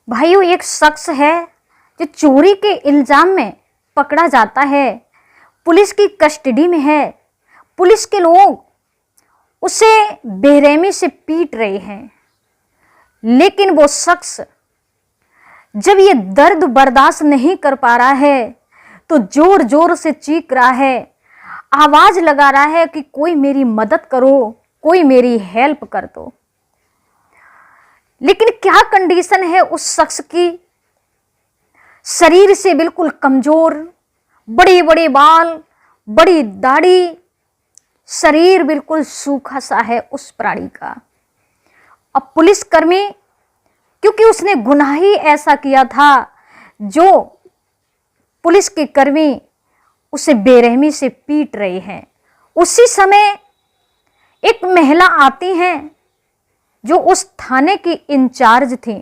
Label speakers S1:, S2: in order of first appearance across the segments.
S1: भाइयों, एक शख्स है जो चोरी के इल्जाम में पकड़ा जाता है, पुलिस की कस्टडी में है। पुलिस के लोग उसे बेरहमी से पीट रहे हैं, लेकिन वो शख्स जब ये दर्द बर्दाश्त नहीं कर पा रहा है तो जोर जोर से चीख रहा है, आवाज लगा रहा है कि कोई मेरी मदद करो, कोई मेरी हेल्प कर दो। लेकिन क्या कंडीशन है उस शख्स की? शरीर से बिल्कुल कमजोर, बड़े बड़े बाल, बड़ी दाढ़ी, शरीर बिल्कुल सूखा सा है उस प्राणी का। अब पुलिसकर्मी, क्योंकि उसने गुनाह ही ऐसा किया था, जो पुलिस के कर्मी उसे बेरहमी से पीट रहे हैं। उसी समय एक महिला आती हैं जो उस थाने की इंचार्ज थी।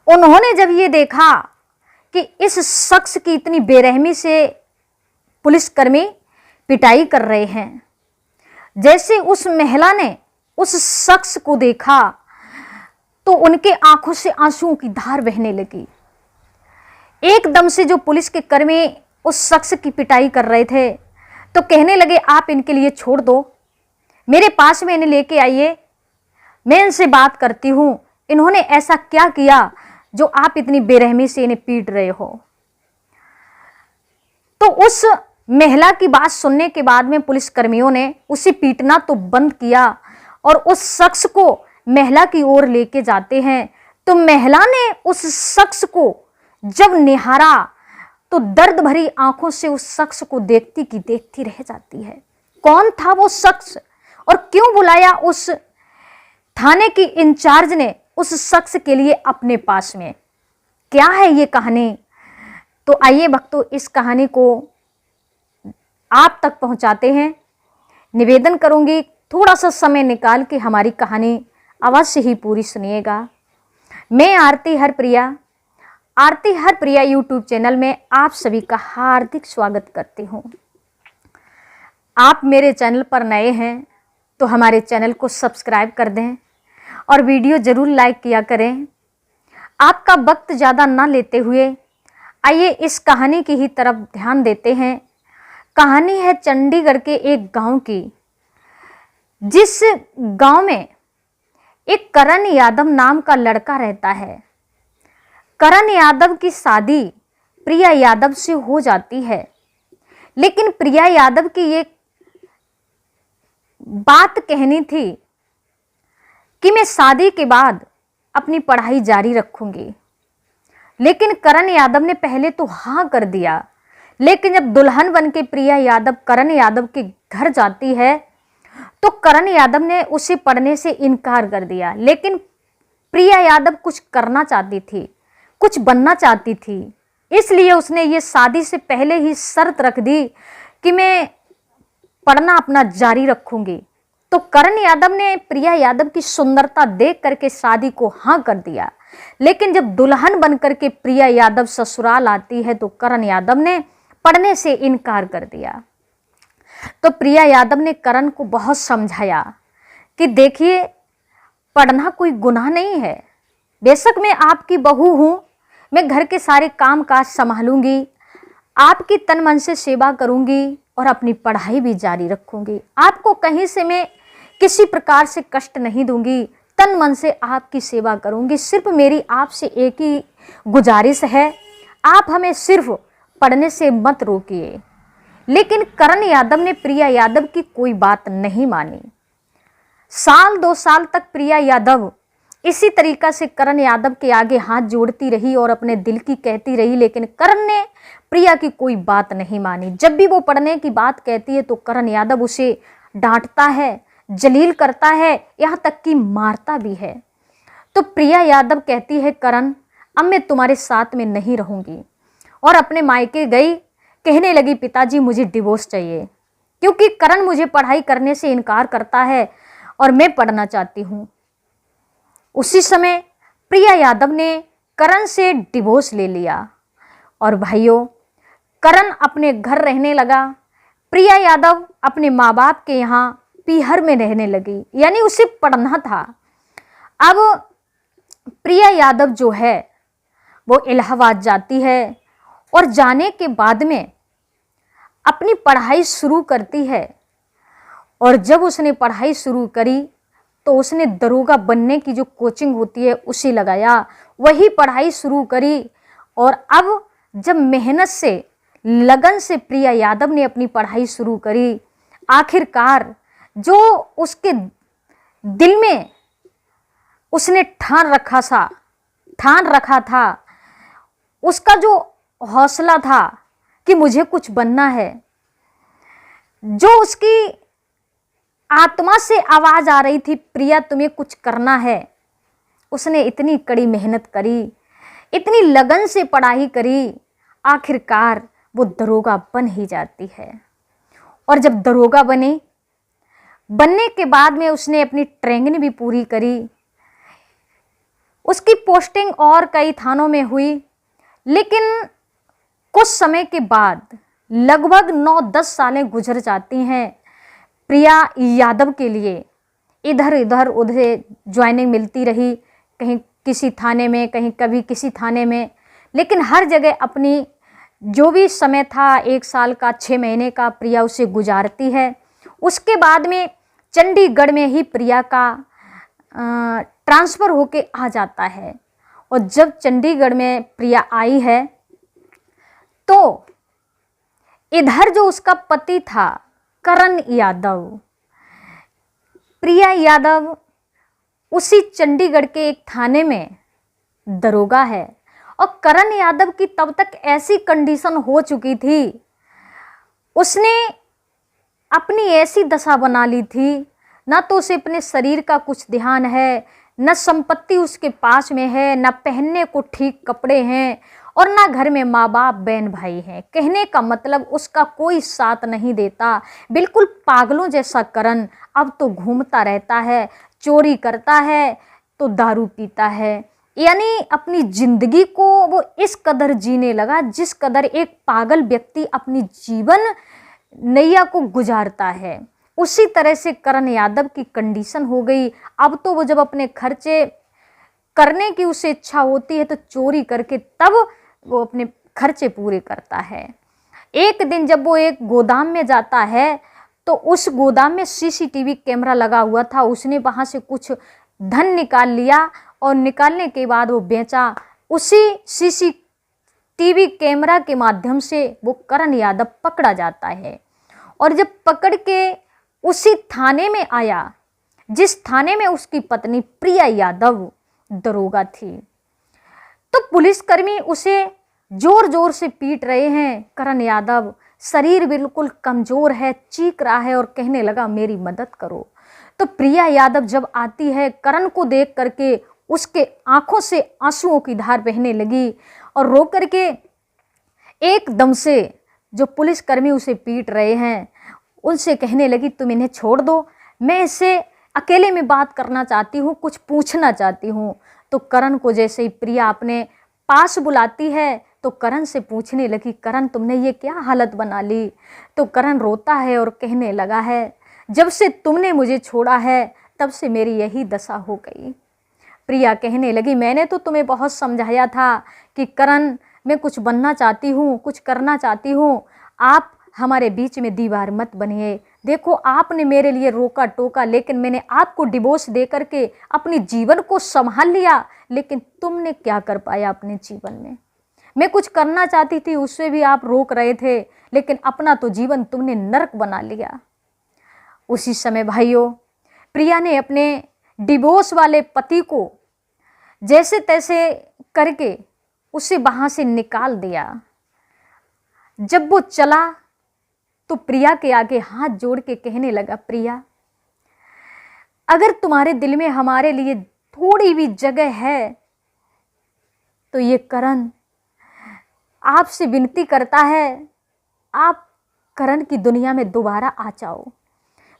S1: उन्होंने जब ये देखा कि इस शख्स की इतनी बेरहमी से पुलिसकर्मी पिटाई कर रहे हैं, जैसे उस महिला ने उस शख्स को देखा तो उनके आंखों से आंसुओं की धार बहने लगी। एकदम से जो पुलिस के कर्मी उस शख्स की पिटाई कर रहे थे तो कहने लगे, आप इनके लिए छोड़ दो, मेरे पास में इन्हें लेके आइए, मैं इनसे बात करती हूं, इन्होंने ऐसा क्या किया जो आप इतनी बेरहमी से इन्हें पीट रहे हो। तो उस महिला की बात सुनने के बाद में पुलिसकर्मियों ने उसे पीटना तो बंद किया और उस शख्स को महिला की ओर लेके जाते हैं। तो महिला ने उस शख्स को जब निहारा तो दर्द भरी आंखों से उस शख्स को देखती की देखती रह जाती है। कौन था वो शख्स और क्यों बुलाया उस थाने की इंचार्ज ने उस शख्स के लिए अपने पास में? क्या है ये कहानी? तो आइए भक्तों, इस कहानी को आप तक पहुंचाते हैं। निवेदन करूंगी थोड़ा सा समय निकाल के हमारी कहानी अवश्य ही पूरी सुनिएगा। मैं आरती हरप्रिया यूट्यूब चैनल में आप सभी का हार्दिक स्वागत करती हूँ। आप मेरे चैनल पर नए हैं तो हमारे चैनल को सब्सक्राइब कर दें और वीडियो ज़रूर लाइक किया करें। आपका वक्त ज़्यादा ना लेते हुए आइए इस कहानी की ही तरफ ध्यान देते हैं। कहानी है चंडीगढ़ के एक गांव की, जिस गांव में एक करण यादव नाम का लड़का रहता है। करण यादव की शादी प्रिया यादव से हो जाती है, लेकिन प्रिया यादव की एक बात कहनी थी कि मैं शादी के बाद अपनी पढ़ाई जारी रखूंगी। लेकिन करण यादव ने पहले तो हाँ कर दिया, लेकिन जब दुल्हन बन के प्रिया यादव करण यादव के घर जाती है तो करण यादव ने उसे पढ़ने से इनकार कर दिया। लेकिन प्रिया यादव कुछ करना चाहती थी, कुछ बनना चाहती थी, इसलिए उसने ये शादी से पहले ही शर्त रख दी कि मैं पढ़ना अपना जारी रखूंगी। तो करण यादव ने प्रिया यादव की सुंदरता देख करके शादी को हाँ कर दिया। लेकिन जब दुल्हन बनकर के प्रिया यादव ससुराल आती है तो करण यादव ने पढ़ने से इनकार कर दिया। तो प्रिया यादव ने करण को बहुत समझाया कि देखिए, पढ़ना कोई गुनाह नहीं है, बेशक मैं आपकी बहू हूँ, मैं घर के सारे काम काज संभालूंगी, आपकी तन मन से सेवा करूंगी और अपनी पढ़ाई भी जारी रखूंगी। आपको कहीं से मैं किसी प्रकार से कष्ट नहीं दूंगी, तन मन से आपकी सेवा करूंगी। सिर्फ मेरी आपसे एक ही गुजारिश है, आप हमें सिर्फ पढ़ने से मत रोकिए। लेकिन करण यादव ने प्रिया यादव की कोई बात नहीं मानी। साल 2 साल तक प्रिया यादव इसी तरीका से करण यादव के आगे हाथ जोड़ती रही और अपने दिल की कहती रही, लेकिन करण ने प्रिया की कोई बात नहीं मानी। जब भी वो पढ़ने की बात कहती है तो करण यादव उसे डांटता है, जलील करता है, यहाँ तक कि मारता भी है। तो प्रिया यादव कहती है, करण अब मैं तुम्हारे साथ में नहीं रहूंगी, और अपने मायके गई। कहने लगी, पिताजी मुझे डिवोर्स चाहिए, क्योंकि करण मुझे पढ़ाई करने से इनकार करता है और मैं पढ़ना चाहती हूँ। उसी समय प्रिया यादव ने करण से डिवोर्स ले लिया और भाइयों, करण अपने घर रहने लगा। प्रिया यादव अपने माँ बाप के यहाँ पीहर में रहने लगी, यानी उसे पढ़ना था। अब प्रिया यादव जो है वो इलाहाबाद जाती है और जाने के बाद में अपनी पढ़ाई शुरू करती है। और जब उसने पढ़ाई शुरू करी तो उसने दरोगा बनने की जो कोचिंग होती है उसे लगाया, वही पढ़ाई शुरू करी। और अब जब मेहनत से, लगन से प्रिया यादव ने अपनी पढ़ाई शुरू करी, आखिरकार जो उसके दिल में उसने ठान रखा था, उसका जो हौसला था कि मुझे कुछ बनना है, जो उसकी आत्मा से आवाज आ रही थी प्रिया तुम्हें कुछ करना है, उसने इतनी कड़ी मेहनत करी, इतनी लगन से पढ़ाई करी, आखिरकार वो दरोगा बन ही जाती है। और जब दरोगा बनने के बाद में उसने अपनी ट्रेनिंग भी पूरी करी, उसकी पोस्टिंग और कई थानों में हुई। लेकिन कुछ समय के बाद लगभग 9-10 सालें गुजर जाती हैं प्रिया यादव के लिए। इधर उधर ज्वाइनिंग मिलती रही, कहीं किसी थाने में, कहीं कभी किसी थाने में, लेकिन हर जगह अपनी जो भी समय था 1 साल का, 6 महीने का, प्रिया उसे गुजारती है। उसके बाद में चंडीगढ़ में ही प्रिया का ट्रांसफ़र होके आ जाता है। और जब चंडीगढ़ में प्रिया आई है तो इधर जो उसका पति था करण यादव, प्रिया यादव उसी चंडीगढ़ के एक थाने में दरोगा है। और करण यादव की तब तक ऐसी कंडीशन हो चुकी थी, उसने अपनी ऐसी दशा बना ली थी, ना तो उसे अपने शरीर का कुछ ध्यान है, न संपत्ति उसके पास में है, न पहनने को ठीक कपड़े हैं, और ना घर में माँ बाप बहन भाई हैं। कहने का मतलब उसका कोई साथ नहीं देता, बिल्कुल पागलों जैसा करण अब तो घूमता रहता है, चोरी करता है तो दारू पीता है। यानी अपनी जिंदगी को वो इस कदर जीने लगा जिस कदर एक पागल व्यक्ति अपनी जीवन नैया को गुजारता है। उसी तरह से करण यादव की कंडीशन हो गई। अब तो वो जब अपने खर्चे करने की उसे इच्छा होती है तो चोरी करके तब वो अपने खर्चे पूरे करता है। एक दिन जब वो एक गोदाम में जाता है तो उस गोदाम में सीसीटीवी कैमरा लगा हुआ था, उसने वहाँ से कुछ धन निकाल लिया और निकालने के बाद वो बेचा। उसी सीसीटीवी कैमरा के माध्यम से वो करण यादव पकड़ा जाता है। और जब पकड़ के उसी थाने में आया जिस थाने में उसकी पत्नी प्रिया यादव दरोगा थी, तो पुलिसकर्मी उसे जोर जोर से पीट रहे हैं। करण यादव शरीर बिल्कुल कमजोर है, चीख रहा है और कहने लगा मेरी मदद करो। तो प्रिया यादव जब आती है, करण को देख करके उसके आंखों से आंसुओं की धार बहने लगी और रो करके एकदम से जो पुलिसकर्मी उसे पीट रहे हैं उनसे कहने लगी तुम इन्हें छोड़ दो, मैं इससे अकेले में बात करना चाहती हूँ, कुछ पूछना चाहती हूँ। तो करण को जैसे ही प्रिया अपने पास बुलाती है तो करण से पूछने लगी करण तुमने ये क्या हालत बना ली। तो करण रोता है और कहने लगा है जब से तुमने मुझे छोड़ा है तब से मेरी यही दशा हो गई। प्रिया कहने लगी मैंने तो तुम्हें बहुत समझाया था कि करण मैं कुछ बनना चाहती हूँ, कुछ करना चाहती हूँ, आप हमारे बीच में दीवार मत बनिए। देखो आपने मेरे लिए रोका टोका, लेकिन मैंने आपको डिवोर्स दे करके अपने जीवन को संभाल लिया, लेकिन तुमने क्या कर पाया अपने जीवन में। मैं कुछ करना चाहती थी उससे भी आप रोक रहे थे, लेकिन अपना तो जीवन तुमने नरक बना लिया। उसी समय भाइयों प्रिया ने अपने डिवोर्स वाले पति को जैसे तैसे करके उसे वहाँ से निकाल दिया। जब वो चला तो प्रिया के आगे हाथ जोड़ के कहने लगा प्रिया अगर तुम्हारे दिल में हमारे लिए थोड़ी भी जगह है तो ये करण आपसे विनती करता है आप करण की दुनिया में दोबारा आ जाओ।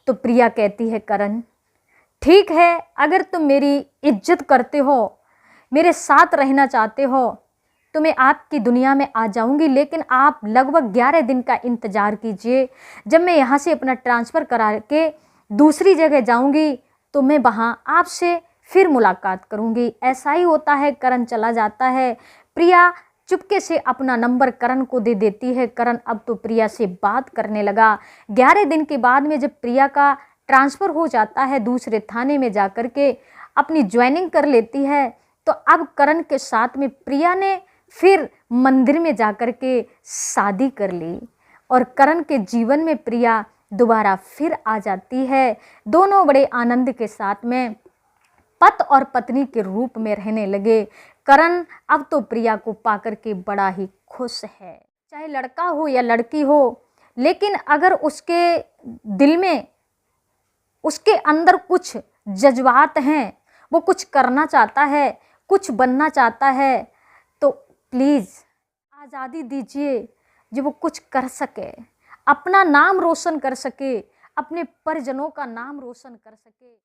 S1: तो प्रिया कहती है करण ठीक है, अगर तुम मेरी इज्जत करते हो, मेरे साथ रहना चाहते हो तो मैं आपकी दुनिया में आ जाऊंगी, लेकिन आप लगभग 11 दिन का इंतज़ार कीजिए। जब मैं यहाँ से अपना ट्रांसफ़र करा के दूसरी जगह जाऊंगी तो मैं वहाँ आपसे फिर मुलाकात करूंगी। ऐसा ही होता है, करण चला जाता है। प्रिया चुपके से अपना नंबर करण को दे देती है। करण अब तो प्रिया से बात करने लगा। 11 दिन के बाद में जब प्रिया का ट्रांसफ़र हो जाता है, दूसरे थाने में जाकर के अपनी ज्वाइनिंग कर लेती है, तो अब करण के साथ में प्रिया ने फिर मंदिर में जाकर के शादी कर ली और करण के जीवन में प्रिया दोबारा फिर आ जाती है। दोनों बड़े आनंद के साथ में पति और पत्नी के रूप में रहने लगे। करण अब तो प्रिया को पाकर के बड़ा ही खुश है। चाहे लड़का हो या लड़की हो, लेकिन अगर उसके दिल में, उसके अंदर कुछ जज्बात हैं, वो कुछ करना चाहता है, कुछ बनना चाहता है, तो प्लीज़ आज़ादी दीजिए जो वो कुछ कर सके, अपना नाम रोशन कर सके, अपने परिजनों का नाम रोशन कर सके।